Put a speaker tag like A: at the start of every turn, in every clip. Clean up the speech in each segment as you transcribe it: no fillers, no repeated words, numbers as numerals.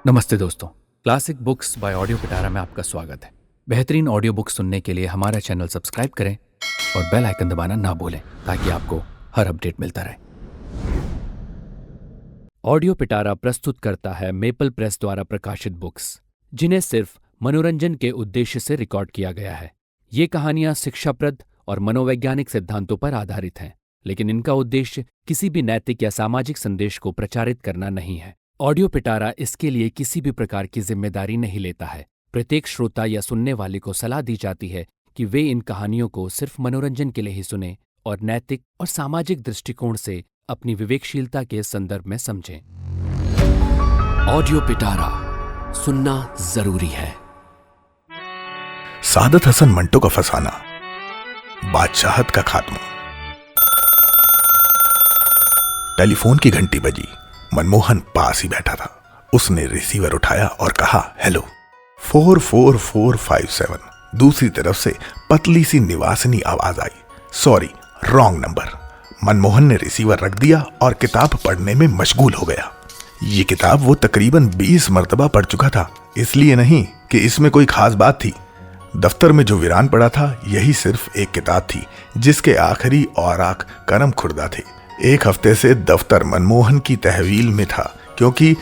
A: नमस्ते दोस्तों। Classic books bye audio पिटारा में आपका स्वागत है। बेहतरीन ऑडियो बुक सुनने के लिए हमारा चैनल सब्सक्राइब करें और बेल आइकन दबाना ना भूलें ताकि आपको हर अपडेट मिलता रहे। ऑडियो पिटारा प्रस्तुत करता है मेपल प्रेस द्वारा प्रकाशित बुक्स, जिन्हें सिर्फ मनोरंजन के उद्देश्य से रिकॉर्ड किया गया है। ये कहानियां शिक्षाप्रद और मनोवैज्ञानिक सिद्धांतों पर आधारित हैं, लेकिन इनका उद्देश्य किसी भी नैतिक या सामाजिक संदेश को प्रचारित करना नहीं है। ऑडियो पिटारा इसके लिए किसी भी प्रकार की जिम्मेदारी नहीं लेता है। प्रत्येक श्रोता या सुनने वाले को सलाह दी जाती है कि वे इन कहानियों को सिर्फ मनोरंजन के लिए ही सुनें और नैतिक और सामाजिक दृष्टिकोण से अपनी विवेकशीलता के संदर्भ में समझें। ऑडियो पिटारा सुनना जरूरी है।
B: सादत हसन मंटो का फसाना, बादशाहत का खात्मा। टेलीफोन की घंटी बजी। मनमोहन पास ही बैठा था। उसने रिसीवर उठाया और कहा, हेलो। 44457। दूसरी तरफ से पतली सी निवासिनी आवाज आई, सॉरी रॉन्ग नंबर। मनमोहन ने रिसीवर रख दिया और किताब पढ़ने में मशगूल हो गया। ये किताब वो तकरीबन 20 मर्तबा पढ़ चुका था, इसलिए नहीं कि इसमें कोई खास बात थी। दफ्तर में जो वीरान पड़ा था, यही सिर्फ एक किताब थी जिसके आखिरी औराक करम खुर्दा थे। एक हफ्ते से दफ्तर मनमोहन की तहवील में था, क्योंकि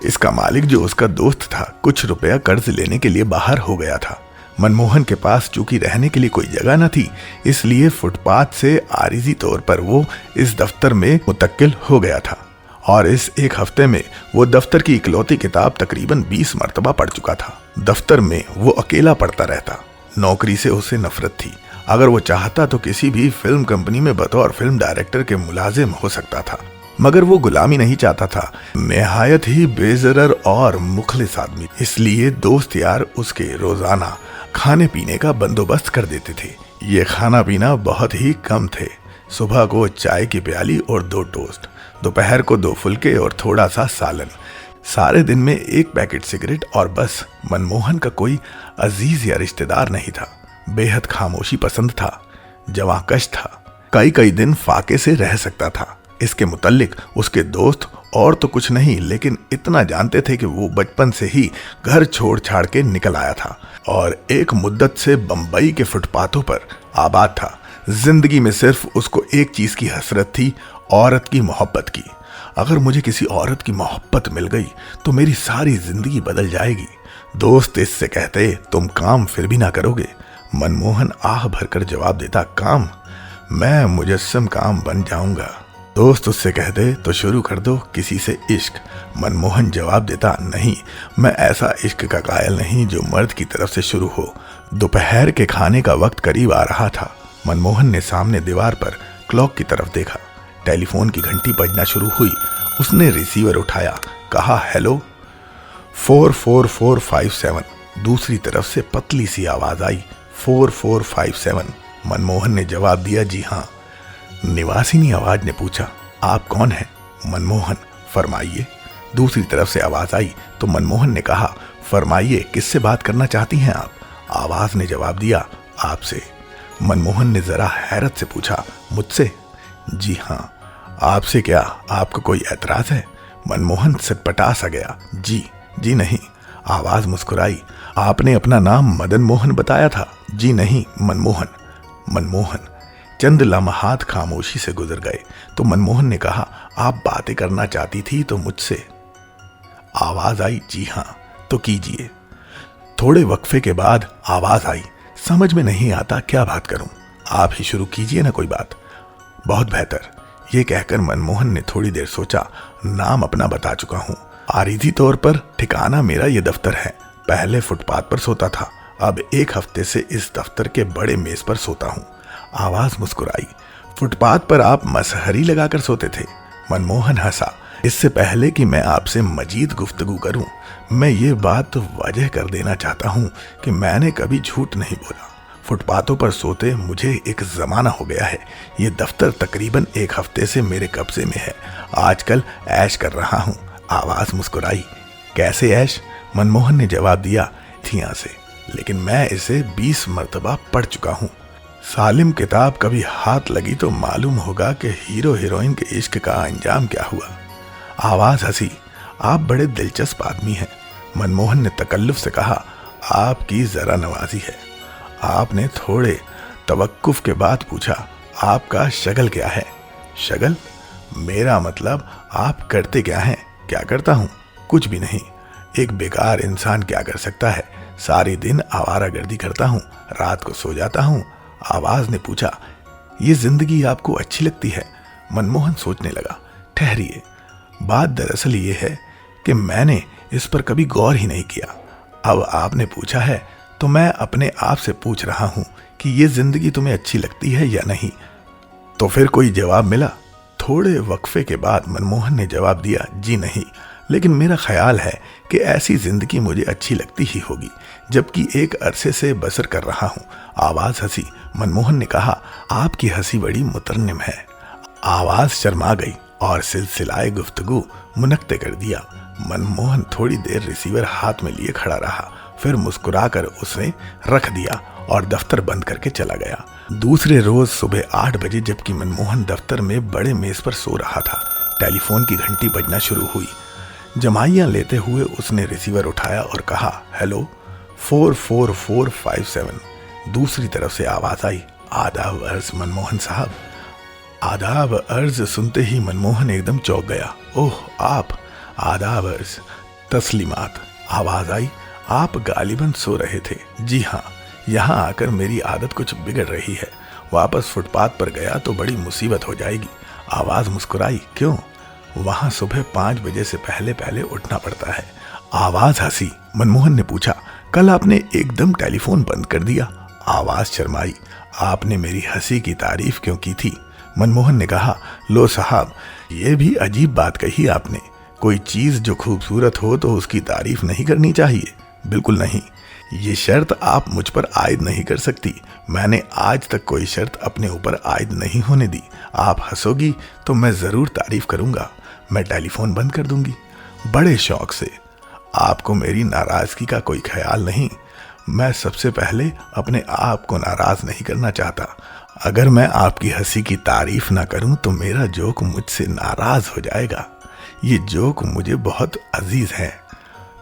B: इसका मालिक जो उसका दोस्त था कुछ रुपया कर्ज लेने के लिए बाहर हो गया था। मनमोहन के पास चूंकि रहने के लिए कोई जगह न थी, इसलिए फुटपाथ से आरिजी तौर पर वो इस दफ्तर में मुतक्किल हो गया था। और इस एक हफ्ते में वो दफ्तर की इकलौती किताब तकरीबन 20 मरतबा पढ़ चुका था। दफ्तर में वो अकेला पढ़ता रहता। नौकरी से उसे नफरत थी। अगर वो चाहता तो किसी भी फिल्म कंपनी में बतौर फिल्म डायरेक्टर के मुलाजिम हो सकता था, मगर वो गुलामी नहीं चाहता था। निहायत ही बेजरर और मुखलिस आदमी, इसलिए दोस्त यार उसके रोजाना खाने पीने का बंदोबस्त कर देते थे। ये खाना पीना बहुत ही कम थे। सुबह को चाय की प्याली और 2 टोस्ट, दोपहर को 2 फुलके और थोड़ा सा सालन, सारे दिन में 1 पैकेट सिगरेट और बस। मनमोहन का कोई अजीज या रिश्तेदार नहीं था। बेहद खामोशी पसंद था, जवांकश था। कई दिन फाके से रह सकता था। इसके मुतल्लिक उसके दोस्त और तो कुछ नहीं, लेकिन इतना जानते थे कि वो बचपन से ही घर छोड़ छाड़ के निकल आया था और एक मुद्दत से बंबई के फुटपाथों पर आबाद था। जिंदगी में सिर्फ उसको एक चीज की हसरत थी, औरत की मोहब्बत की। अगर मुझे किसी औरत की मोहब्बत मिल गई तो मेरी सारी जिंदगी बदल जाएगी। दोस्त इससे कहते, तुम काम फिर भी ना करोगे? मनमोहन आह भरकर जवाब देता, काम? मैं मुजस्सम काम बन जाऊंगा। दोस्त उससे कहते, तो शुरू कर दो किसी से इश्क। मनमोहन जवाब देता, नहीं, मैं ऐसा इश्क का कायल नहीं जो मर्द की तरफ से शुरू हो। दोपहर के खाने का वक्त करीब आ रहा था। मनमोहन ने सामने दीवार पर क्लॉक की तरफ देखा। टेलीफोन की घंटी बजना शुरू हुई। उसने रिसीवर उठाया, कहा, हेलो। 44457। दूसरी तरफ से पतली सी आवाज आई, 4457। मनमोहन ने जवाब दिया, जी हाँ। निवासिनी आवाज ने पूछा, आप कौन हैं? मनमोहन, फरमाइए। दूसरी तरफ से आवाज आई तो मनमोहन ने कहा, फरमाइए, किससे बात करना चाहती हैं आप? आवाज ने जवाब दिया, आपसे। मनमोहन ने जरा हैरत से पूछा, मुझसे? जी हाँ। आपसे क्या? आपको कोई एतराज है? मनमोहन सटपटा सा गया, जी नहीं। आवाज मुस्कुराई, आपने अपना नाम मदन मोहन बताया था? जी नहीं, मनमोहन। चंद लम्हात खामोशी से गुजर गए तो मनमोहन ने कहा, आप बातें करना चाहती थी तो मुझसे? आवाज आई, जी हाँ। तो कीजिए। थोड़े वक्फे के बाद आवाज आई, समझ में नहीं आता क्या बात करूं, आप ही शुरू कीजिए ना कोई बात। बहुत बेहतर। ये कहकर मनमोहन ने थोड़ी देर सोचा। नाम अपना बता चुका हूं। आरिजी तौर पर ठिकाना मेरा ये दफ्तर है। पहले फुटपाथ पर सोता था, अब एक हफ्ते से इस दफ्तर के बड़े मेज पर सोता हूं। आवाज मुस्कुराई, फुटपाथ पर आप मसहरी लगाकर सोते थे? मनमोहन हंसा। इससे पहले कि मैं आपसे मजीद गुफ्तगू करूं, मैं ये बात वाजह कर देना चाहता हूं कि मैंने कभी झूठ नहीं बोला। फुटपाथों पर सोते मुझे एक जमाना हो गया है। ये दफ्तर तकरीबन एक हफ्ते से मेरे कब्जे में है। आजकल ऐश कर रहा हूं। आवाज मुस्कुराई, कैसे ऐश? मनमोहन ने जवाब दिया, थिया से, लेकिन मैं इसे 20 मरतबा पढ़ चुका हूं। सालिम किताब कभी हाथ लगी तो मालूम होगा कि हीरो हीरोइन के इश्क का अंजाम क्या हुआ। आवाज हंसी, आप बड़े दिलचस्प आदमी हैं। मनमोहन ने तकल्लुफ से कहा, आपकी जरा नवाजी है। आपने थोड़े तवक्कुफ के बाद पूछा, आपका शगल क्या है? शगल? मेरा मतलब आप करते क्या हैं? क्या करता हूं? कुछ भी नहीं। एक बेकार इंसान क्या कर सकता है? सारे दिन आवारागर्दी करता हूं, रात को सो जाता हूं। आवाज ने पूछा, ये जिंदगी आपको अच्छी लगती है? मनमोहन सोचने लगा। ठहरिए, बात दरअसल ये है कि मैंने इस पर कभी गौर ही नहीं किया। अब आपने पूछा है तो मैं अपने आप से पूछ रहा हूं कि ये जिंदगी तुम्हें अच्छी लगती है या नहीं। तो फिर कोई जवाब मिला? थोड़े वक्फे के बाद मनमोहन ने जवाब दिया, जी नहीं, लेकिन मेरा ख्याल है कि ऐसी जिंदगी मुझे अच्छी लगती ही होगी, जबकि एक अरसे से बसर कर रहा हूं। आवाज हंसी। मनमोहन ने कहा, आपकी हंसी बड़ी मुतरन्निम है। आवाज शर्मा गई और सिलसिलाए गुफ्तगू मुनक्ते कर दिया। मनमोहन थोड़ी देर रिसीवर हाथ में लिए खड़ा रहा, फिर मुस्कुराकर उसे रख दिया और दफ्तर बंद करके चला गया। दूसरे रोज सुबह 8 बजे, जबकि मनमोहन दफ्तर में बड़े मेज पर सो रहा था, टेलीफोन की घंटी बजना शुरू हुई। जमाइयां लेते हुए उसने रिसीवर उठाया और कहा, हेलो, 44457। दूसरी तरफ से आवाज आई, आदाब अर्ज मनमोहन साहब। आदाब अर्ज सुनते ही मनमोहन एकदम चौंक गया। ओह आप, आदाब अर्ज। तस्लीमात। आवाज आई, आप गालिबन सो रहे थे? जी हाँ, यहाँ आकर मेरी आदत कुछ बिगड़ रही है। वापस फुटपाथ पर गया तो बड़ी मुसीबत हो जाएगी। आवाज मुस्कुराई, क्यों? वहां सुबह 5 बजे से पहले पहले उठना पड़ता है। आवाज हंसी। मनमोहन ने पूछा, कल आपने एकदम टेलीफोन बंद कर दिया? आवाज शर्माई, आपने मेरी हंसी की तारीफ क्यों की थी? मनमोहन ने कहा, लो साहब, ये भी अजीब बात कही आपने। कोई चीज जो खूबसूरत हो तो उसकी तारीफ नहीं करनी चाहिए? बिल्कुल नहीं, ये शर्त आप मुझ पर आयद नहीं कर सकती। मैंने आज तक कोई शर्त अपने ऊपर आयद नहीं होने दी। आप हंसोगी तो मैं जरूर तारीफ करूंगा। मैं टेलीफोन बंद कर दूंगी। बड़े शौक से। आपको मेरी नाराजगी का कोई ख्याल नहीं? मैं सबसे पहले अपने आप को नाराज नहीं करना चाहता। अगर मैं आपकी हंसी की तारीफ ना करूं तो मेरा जोक मुझसे नाराज हो जाएगा। ये जोक मुझे बहुत अजीज है।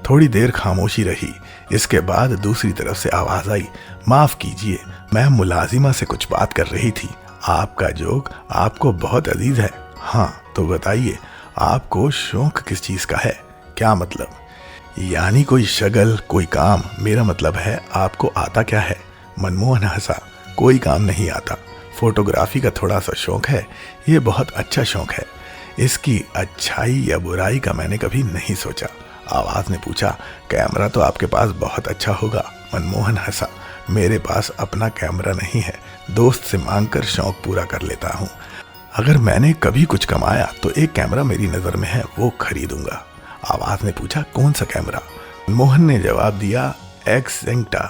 B: थोड़ी देर खामोशी रही। इसके बाद दूसरी तरफ से आवाज आई, माफ कीजिए, मैं मुलाजिमा से कुछ बात कर रही थी। आपका जोक आपको बहुत अजीज है? हाँ, तो बताइए, आपको शौक किस चीज का है? क्या मतलब? यानी कोई शगल, कोई काम। मेरा मतलब है आपको आता क्या है? मनमोहन हंसा, कोई काम नहीं आता। फोटोग्राफी का थोड़ा सा शौक है। ये बहुत अच्छा शौक है। इसकी अच्छाई या बुराई का मैंने कभी नहीं सोचा। आवाज ने पूछा, कैमरा तो आपके पास बहुत अच्छा होगा? मनमोहन हंसा, मेरे पास अपना कैमरा नहीं है, दोस्त से मांगकर शौक पूरा कर लेता हूँ। अगर मैंने कभी कुछ कमाया तो एक कैमरा मेरी नजर में है, वो खरीदूंगा। आवाज ने पूछा, कौन सा कैमरा? मनमोहन ने जवाब दिया, एक्सेंटा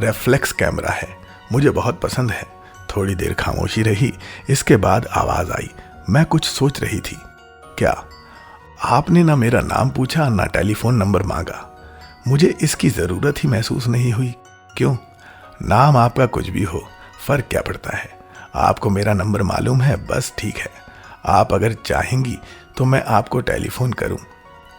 B: रेफ्लेक्स कैमरा है, मुझे बहुत पसंद है। थोड़ी देर खामोशी रही। इसके बाद आवाज आई, मैं कुछ सोच रही थी। क्या? आपने ना मेरा नाम पूछा ना टेलीफोन नंबर मांगा। मुझे इसकी जरूरत ही महसूस नहीं हुई। क्यों? नाम आपका कुछ भी हो, फर्क क्या पड़ता है? आपको मेरा नंबर मालूम है, बस ठीक है। आप अगर चाहेंगी तो मैं आपको टेलीफोन करूं,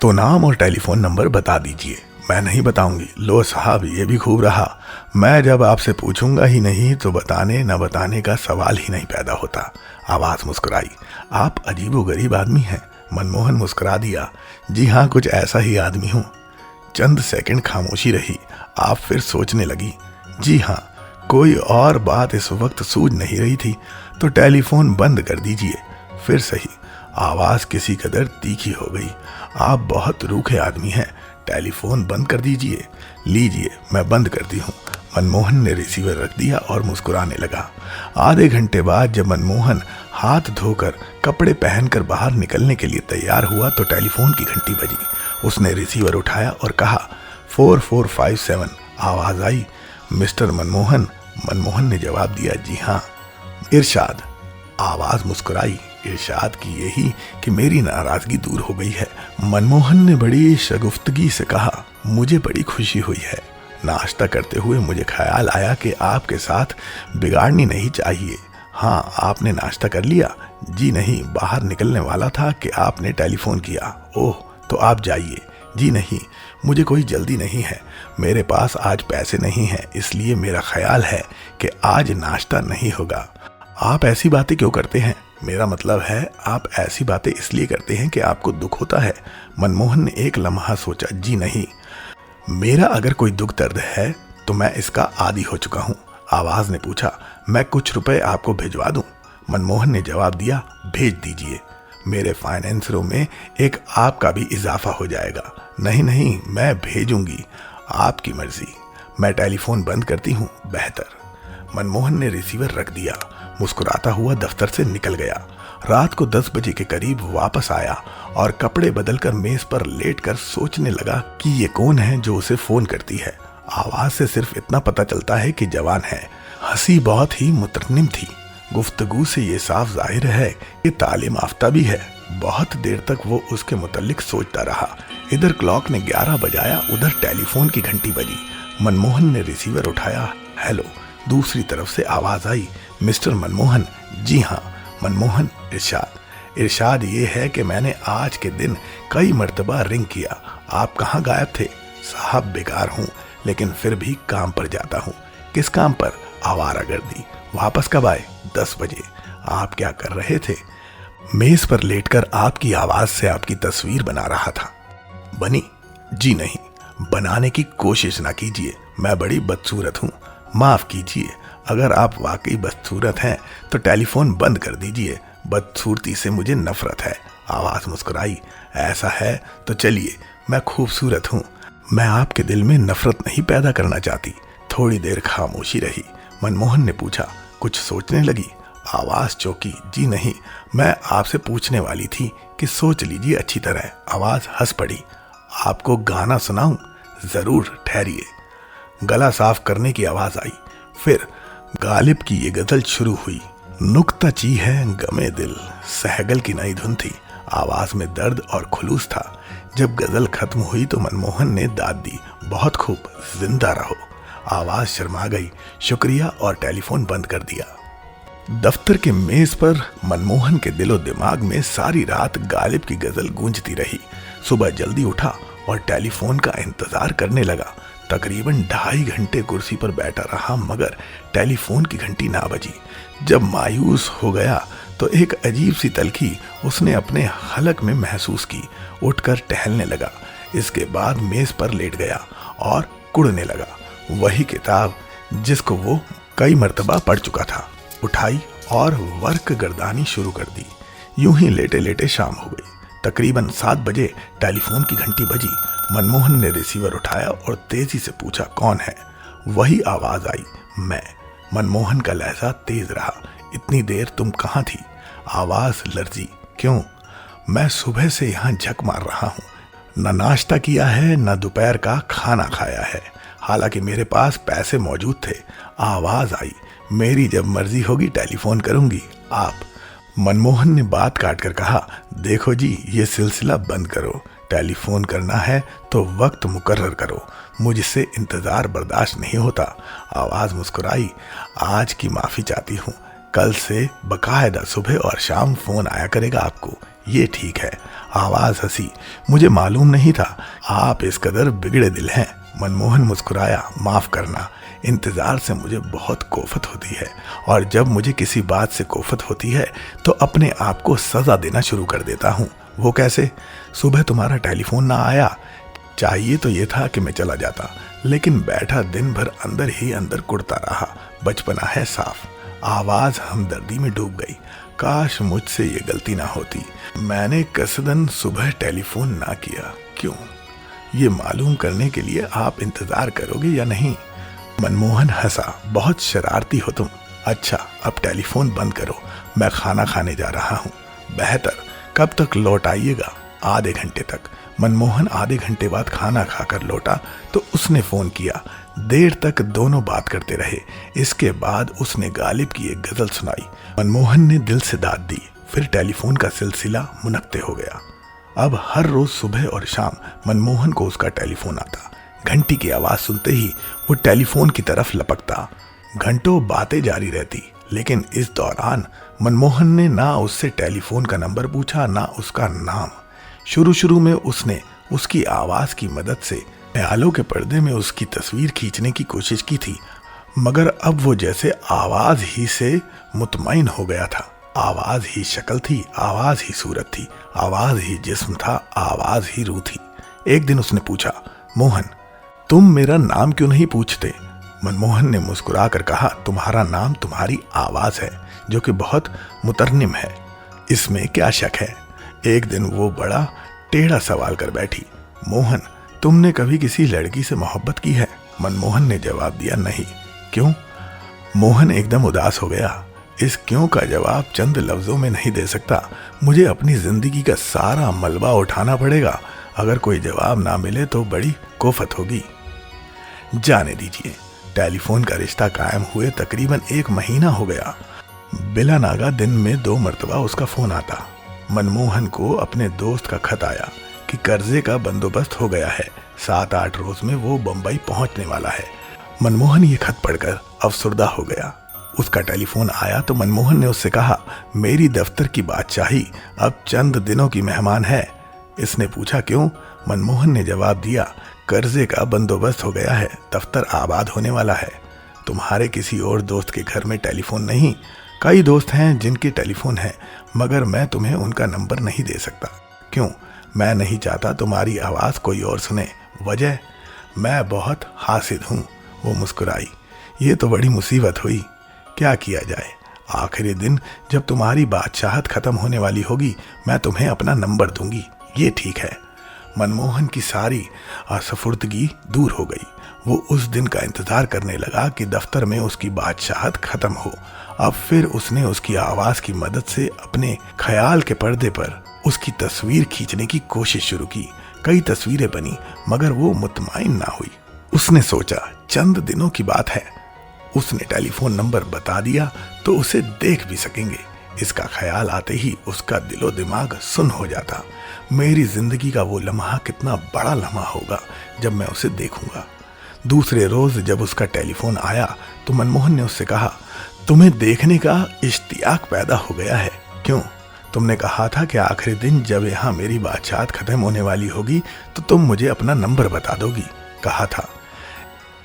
B: तो नाम और टेलीफोन नंबर बता दीजिए। मैं नहीं बताऊंगी। लो साहब, ये भी खूब रहा। मैं जब आपसे पूछूंगा ही नहीं तो बताने न बताने का सवाल ही नहीं पैदा होता। आवाज मुस्कुराई, आप अजीबोगरीब आदमी हैं। मनमोहन मुस्कुरा दिया, जी हाँ, कुछ ऐसा ही आदमी हूँ। चंद सेकंड खामोशी रही। आप फिर सोचने लगी। जी हाँ, कोई और बात इस वक्त सूझ नहीं रही थी, तो टेलीफोन बंद कर दीजिए। फिर सही। आवाज किसी कदर तीखी हो गई। आप बहुत रूखे आदमी हैं, टेलीफोन बंद कर दीजिए। लीजिए, मैं बंद करती हूँ। मनमोहन ने रिसीवर रख दिया और मुस्कुराने लगा। आधे घंटे बाद जब मनमोहन हाथ धोकर कपड़े पहनकर बाहर निकलने के लिए तैयार हुआ तो टेलीफोन की घंटी बजी। उसने रिसीवर उठाया और कहा, 4457। आवाज आई, मिस्टर मनमोहन? मनमोहन ने जवाब दिया, जी हाँ। इरशाद। आवाज मुस्कुराई, इरशाद की यही कि मेरी नाराजगी दूर हो गई है। मनमोहन ने बड़ी शगुफ्तगी से कहा, मुझे बड़ी खुशी हुई है। नाश्ता करते हुए मुझे ख्याल आया कि आपके साथ बिगाड़नी नहीं चाहिए। हाँ, आपने नाश्ता कर लिया? जी नहीं, बाहर निकलने वाला था कि आपने टेलीफोन किया। ओह, तो आप जाइए। जी नहीं, मुझे कोई जल्दी नहीं है। मेरे पास आज पैसे नहीं हैं, इसलिए मेरा ख्याल है कि आज नाश्ता नहीं होगा। आप ऐसी बातें क्यों करते हैं? मेरा मतलब है आप ऐसी बातें इसलिए करते हैं कि आपको दुख होता है। मनमोहन ने एक लम्हा सोचा। जी नहीं, मेरा अगर कोई दुख दर्द है तो मैं इसका आदी हो चुका हूँ। आवाज ने पूछा। मैं कुछ रुपए आपको भिजवा दूं? मनमोहन ने जवाब दिया। भेज दीजिए, मेरे फाइनेंसरों में एक आपका भी इजाफा हो जाएगा। नहीं नहीं, मैं भेजूंगी, आपकी मर्जी। मैं टेलीफोन बंद करती हूँ, बेहतर। मनमोहन ने रिसीवर रख दिया, मुस्कुराता हुआ दफ्तर से निकल गया। रात को 10 बजे के करीब वापस आया और कपड़े बदलकर मेज पर लेटकर सोचने लगा कि ये कौन है जो उसे फोन करती है। आवाज से सिर्फ इतना पता चलता है कि जवान है। हंसी बहुत ही मुतरन्निम थी। गुफ्तगू से ये साफ जाहिर है कि तालीम याफ्ता भी है। बहुत देर तक वो उसके मुतल्लिक सोचता रहा। इधर क्लॉक ने 11 बजाया, उधर टेलीफोन की घंटी बजी। मनमोहन ने रिसीवर उठाया। हेलो। दूसरी तरफ से आवाज आई। मिस्टर मनमोहन? जी हाँ। मनमोहन? इरशाद। इरशाद ये है कि मैंने आज के दिन कई मर्तबा रिंग किया। आप कहाँ गायब थे? साहब बेकार हूँ, लेकिन फिर भी काम पर जाता हूँ। किस काम पर? आवारागर्दी। वापस कब आए? 10 बजे। आप क्या कर रहे थे? मेज पर लेटकर आपकी आवाज से आपकी तस्वीर बना रहा था। बनी? जी नहीं, बनाने की कोशिश ना कीजिए, मैं बड़ी बदसूरत हूँ। माफ कीजिए, अगर आप वाकई बदसूरत हैं तो टेलीफोन बंद कर दीजिए। बदसूरती से मुझे नफरत है। आवाज मुस्कुराई। ऐसा है तो चलिए, मैं खूबसूरत हूँ। मैं आपके दिल में नफरत नहीं पैदा करना चाहती। थोड़ी देर खामोशी रही। मनमोहन ने पूछा। कुछ सोचने लगी? आवाज चौंकी। जी नहीं, मैं आपसे पूछने वाली थी कि सोच लीजिए अच्छी तरह। आवाज हंस पड़ी। आपको गाना सुनाऊं? जरूर, ठहरिए। गला साफ करने की आवाज आई। फिर गालिब की ये गजल शुरू हुई। नुक्ता ची है गमे दिल, सहगल की नई धुन थी। आवाज में दर्द और खुलूस था। जब गजल खत्म हुई तो मनमोहन ने दाद दी। बहुत खूब, जिंदा रहो। आवाज शर्मा गई। शुक्रिया, और टेलीफोन बंद कर दिया। दफ्तर के मेज पर मनमोहन के दिलो दिमाग में सारी रात गालिब की गजल गूंजती रही। सुबह जल्दी उठा और टेलीफोन का इंतजार करने लगा। तकरीबन 2.5 घंटे कुर्सी पर बैठा रहा, मगर टेलीफोन की घंटी ना बजी। जब मायूस हो गया तो एक अजीब सी तलखी उसने अपने हलक में महसूस की। उठकर टहलने लगा। इसके बाद मेज पर लेट गया और कुड़ने लगा। वही किताब जिसको वो कई मर्तबा पढ़ चुका था, उठाई और वर्क गर्दानी शुरू कर दी। यूं ही लेटे लेटे शाम हो गई। तकरीबन 7 बजे टेलीफोन की घंटी बजी। मनमोहन ने रिसीवर उठाया और तेजी से पूछा, कौन है? वही आवाज आई, मैं। मनमोहन का लहजा तेज रहा। इतनी देर तुम कहाँ थी? आवाज लर्जी। क्यों? मैं सुबह से यहाँ झक मार रहा हूँ। न नाश्ता किया है, न दोपहर का खाना खाया है। हालांकि मेरे पास पैसे मौजूद थे। आवाज आई, मेरी जब मर्जी होगी टेलीफोन करूंगी। आप? मनमोहन ने बात काट कर कहा, देखो जी, ये सिलसिला बंद करो। टेलीफोन करना है तो वक्त मुकर्रर करो। मुझसे इंतजार बर्दाश्त नहीं होता। आवाज मुस्कुराई। आज की माफी चाहती हूँ। कल से बकायदा सुबह और शाम फोन आया करेगा आपको। ये ठीक है। आवाज हंसी। मुझे मालूम नहीं था आप इस कदर बिगड़े दिल हैं। मनमोहन मुस्कुराया। माफ करना, इंतजार से मुझे बहुत कोफत होती है, और जब मुझे किसी बात से कोफत होती है तो अपने आप को सजा देना शुरू कर देता हूँ। वो कैसे? सुबह तुम्हारा टेलीफोन ना आया। चाहिए तो ये था कि मैं चला जाता, लेकिन बैठा दिन भर अंदर ही अंदर कुड़ता रहा। बचपना है साफ। आवाज हमदर्दी में डूब गई। काश मुझसे ये गलती ना होती। मैंने कसदन सुबह टेलीफोन ना किया। क्यों? ये मालूम करने के लिए आप इंतजार करोगे या नहीं? मनमोहन हंसा। बहुत शरारती हो तुम। अच्छा, अब टेलीफोन बंद करो, मैं खाना खाने जा रहा हूँ। बेहतर। कब तक लौट आइएगा? आधे घंटे तक। मनमोहन आधे घंटे बाद खाना खाकर लौटा तो उसने फोन किया। देर तक दोनों बात करते रहे। इसके बाद उसने गालिब की एक गजल सुनाई। मनमोहन ने दिल से दाद दी। फिर टेलीफोन का सिलसिला मुनक्ते हो गया। अब हर रोज सुबह और शाम मनमोहन को उसका टेलीफोन आता। घंटी की आवाज सुनते ही वो टेलीफोन की तरफ लपकता। घंटों बातें जारी रहती, लेकिन इस दौरान मनमोहन ने ना उससे टेलीफोन का नंबर पूछा, ना उसका नाम। शुरू में उसने उसकी आवाज की मदद से ख्यालों के पर्दे में उसकी तस्वीर खींचने की कोशिश की थी, मगर अब वो जैसे आवाज ही से मुतमईन हो गया था। आवाज ही शक्ल थी, आवाज ही सूरत थी, आवाज ही जिस्म था, आवाज ही रूह थी। एक दिन उसने पूछा, मोहन तुम मेरा नाम क्यों नहीं पूछते? मनमोहन ने मुस्कुरा कर कहा, तुम्हारा नाम तुम्हारी आवाज है, जो कि बहुत मुतरन्निम है, इसमें क्या शक है। एक दिन वो बड़ा टेढ़ा सवाल कर बैठी, मोहन तुमने कभी किसी लड़की से मोहब्बत की है? मनमोहन ने जवाब दिया, नहीं। क्यों? मोहन एकदम उदास हो गया। इस क्यों का जवाब चंद लफ्जों में नहीं दे सकता। मुझे अपनी जिंदगी का सारा मलबा उठाना पड़ेगा। अगर कोई जवाब ना मिले तो बड़ी कोफत होगी। जाने दीजिए। टेलीफोन का रिश्ता कायम हुए तकरीबन 1 महीना हो गया। बिला नागा दिन में 2 मरतबा उसका फोन आता। मनमोहन को अपने दोस्त का खत आया कि कर्जे का बंदोबस्त हो गया है, 7-8 रोज में वो बंबई पहुंचने वाला है। मनमोहन ये खत पढ़कर अफसुर्दा हो गया। उसका टेलीफोन आया तो मनमोहन ने उससे कहा, मेरी दफ्तर की बादशाही अब चंद दिनों की मेहमान है। इसने पूछा, क्यों? मनमोहन ने जवाब दिया, कर्जे का बंदोबस्त हो गया है, दफ्तर आबाद होने वाला है। तुम्हारे किसी और दोस्त के घर में टेलीफोन नहीं? कई दोस्त हैं जिनके टेलीफोन है, मगर मैं तुम्हें उनका नंबर नहीं दे सकता। क्यों? मैं नहीं चाहता तुम्हारी आवाज कोई और सुने। वजह? मैं बहुत हासिद हूं। वो मुस्कुराई। ये तो बड़ी मुसीबत हुई। क्या किया जाए? आखिरी दिन जब तुम्हारी बादशाहत खत्म होने वाली होगी, मैं तुम्हें अपना नंबर दूंगी। ये ठीक है। मनमोहन की सारी असफुर्दगी दूर हो गई। वो उस दिन का इंतजार करने लगा कि दफ्तर में उसकी बादशाहत खत्म हो। अब फिर उसने उसकी आवाज की मदद से अपने ख्याल के पर्दे पर उसकी तस्वीर खींचने की कोशिश शुरू की। कई तस्वीरें बनी, मगर वो मुतमईन ना हुई। उसने सोचा, चंद दिनों की बात है, उसने टेलीफोन नंबर बता दिया तो उसे देख भी सकेंगे। इसका ख्याल आते ही उसका दिलो दिमाग सुन हो जाता। मेरी जिंदगी का वो लम्हा कितना बड़ा लम्हा होगा जब मैं उसे देखूंगा। दूसरे रोज जब उसका टेलीफोन आया तो मनमोहन ने उससे कहा, तुम्हें देखने का इश्तियाक पैदा हो गया है। क्यों? तुमने कहा था कि आखिरी दिन जब यहाँ मेरी बादशाहत खत्म होने वाली होगी तो तुम मुझे अपना नंबर बता दोगी, कहा था।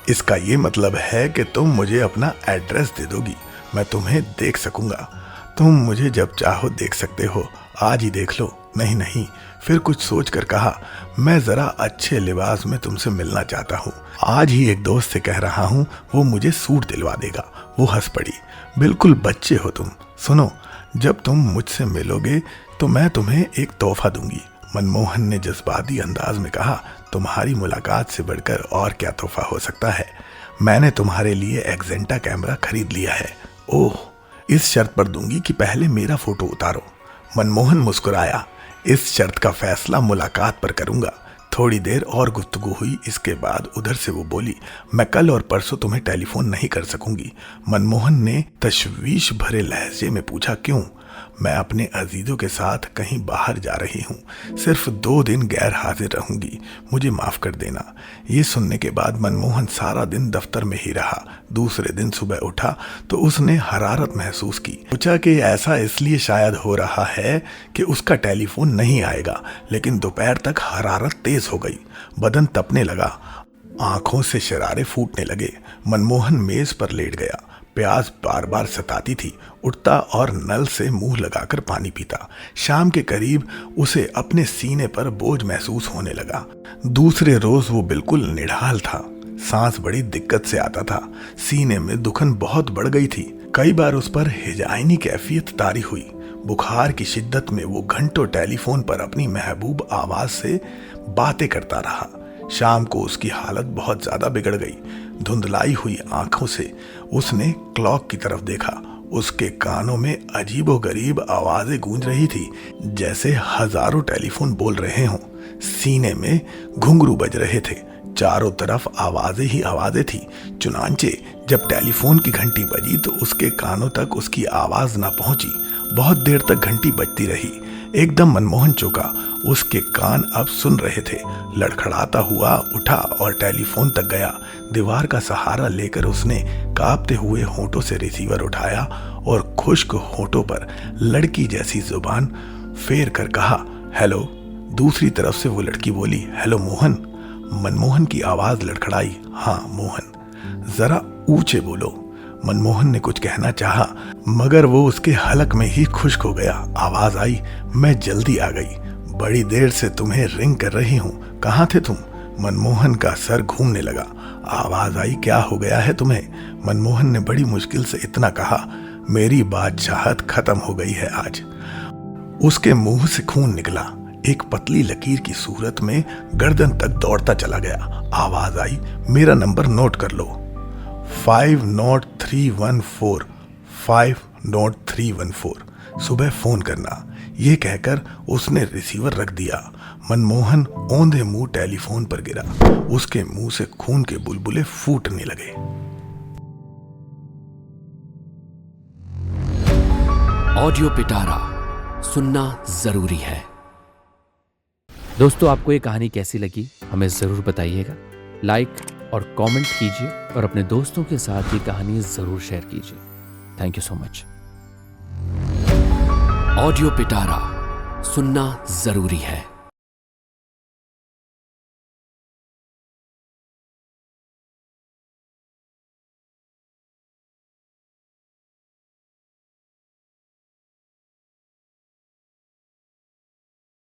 B: इसका ये मतलब है कि तुम मुझे अपना एड्रेस दे दोगी, मैं तुम्हें देख सकूंगा। तुम मुझे जब चाहो देख सकते हो, आज ही देख लो। नहीं नहीं, फिर कुछ सोचकर कहा, मैं जरा अच्छे लिबास में तुमसे मिलना चाहता हूँ। आज ही एक दोस्त से कह रहा हूँ, वो मुझे सूट दिलवा देगा। वो हंस पड़ी। बिल्कुल बच्चे हो तुम। सुनो, जब तुम मुझसे मिलोगे तो मैं तुम्हें एक तोहफा दूंगी। मनमोहन ने जज्बाती अंदाज में कहा, तुम्हारी मुलाकात से बढ़कर और क्या तोहफा हो सकता है? मैंने तुम्हारे लिए एक्जेंटा कैमरा खरीद लिया है। ओह, इस शर्त पर दूंगी कि पहले मेरा फोटो उतारो। मनमोहन मुस्कुराया। इस शर्त का फैसला मुलाकात पर करूंगा। थोड़ी देर और गुफ्तगू हुई। इसके बाद उधर से वो बोली, मैं कल और परसों तुम्हें टेलीफोन नहीं कर सकूंगी। मनमोहन ने तशवीश भरे लहजे में पूछा, क्यों? मैं अपने अजीजों के साथ कहीं बाहर जा रही हूँ। सिर्फ 2 दिन गैर हाजिर रहूंगी, मुझे माफ कर देना। ये सुनने के बाद मनमोहन सारा दिन दफ्तर में ही रहा। दूसरे दिन सुबह उठा तो उसने हरारत महसूस की। सोचा कि ऐसा इसलिए शायद हो रहा है कि उसका टेलीफोन नहीं आएगा, लेकिन दोपहर तक हरारत तेज हो गई। बदन तपने लगा, आंखों से शरारे फूटने लगे। मनमोहन मेज पर लेट गया। प्यास बार बार सताती थी। उठता और नल से मुंह लगाकर पानी पीता। शाम के करीब उसे अपने सीने पर बोझ महसूस होने लगा। दूसरे रोज वो बिल्कुल निढाल था। सांस बड़ी दिक्कत से आता था। सीने में दुखन बहुत बढ़ गई थी। कई बार उस पर हिजाइनी कैफियत तारी हुई। बुखार की शिद्दत में वो घंटों टेलीफोन पर अपनी महबूब आवाज से बातें करता रहा। शाम को उसकी हालत बहुत ज्यादा बिगड़ गई। धुंधलाई हुई आंखों से उसने क्लॉक की तरफ देखा। उसके कानों में अजीबोगरीब आवाजें गूंज रही थी, जैसे हजारों टेलीफोन बोल रहे हों। सीने में घुंघरू बज रहे थे। चारों तरफ आवाजें ही आवाजें थी। चुनांचे जब टेलीफोन की घंटी बजी तो उसके कानों तक उसकी आवाज ना पहुंची। बहुत देर तक घंटी बजती रही। एकदम मनमोहन चौंका। उसके कान अब सुन रहे थे। लड़खड़ाता हुआ उठा और टेलीफोन तक गया। दीवार का सहारा लेकर उसने कांपते हुए होंठों से रिसीवर उठाया और खुश्क होंठों पर लड़की जैसी जुबान फेर कर कहा, हेलो। दूसरी तरफ से वो लड़की बोली, हेलो मोहन। मनमोहन की आवाज लड़खड़ाई, हाँ मोहन, जरा ऊंचे बोलो। मनमोहन ने कुछ कहना चाहा, मगर वो उसके हलक में ही खुश्क हो गया। आवाज आई, मैं जल्दी आ गई, बड़ी देर से तुम्हें रिंग कर रही हूँ, कहाँ थे तुम? मनमोहन का सर घूमने लगा। आवाज आई, क्या हो गया है तुम्हें? मनमोहन ने बड़ी मुश्किल से इतना कहा, मेरी बादशाहत खत्म हो गई है आज। उसके मुंह से खून निकला, एक पतली लकीर की सूरत में गर्दन तक दौड़ता चला गया। आवाज आई, मेरा नंबर नोट कर लो, 50314, 50314, सुबह फोन करना। ये कहकर उसने रिसीवर रख दिया। मनमोहन औंधे मुंह टेलीफोन पर गिरा। उसके मुंह से खून के बुलबुले फूटने लगे।
A: ऑडियो पिटारा सुनना जरूरी है। दोस्तों, आपको ये कहानी कैसी लगी हमें जरूर बताइएगा। लाइक और कमेंट कीजिए और अपने दोस्तों के साथ ये कहानी जरूर शेयर कीजिए। Thank you so much. Audio पिटारा सुनना जरूरी है।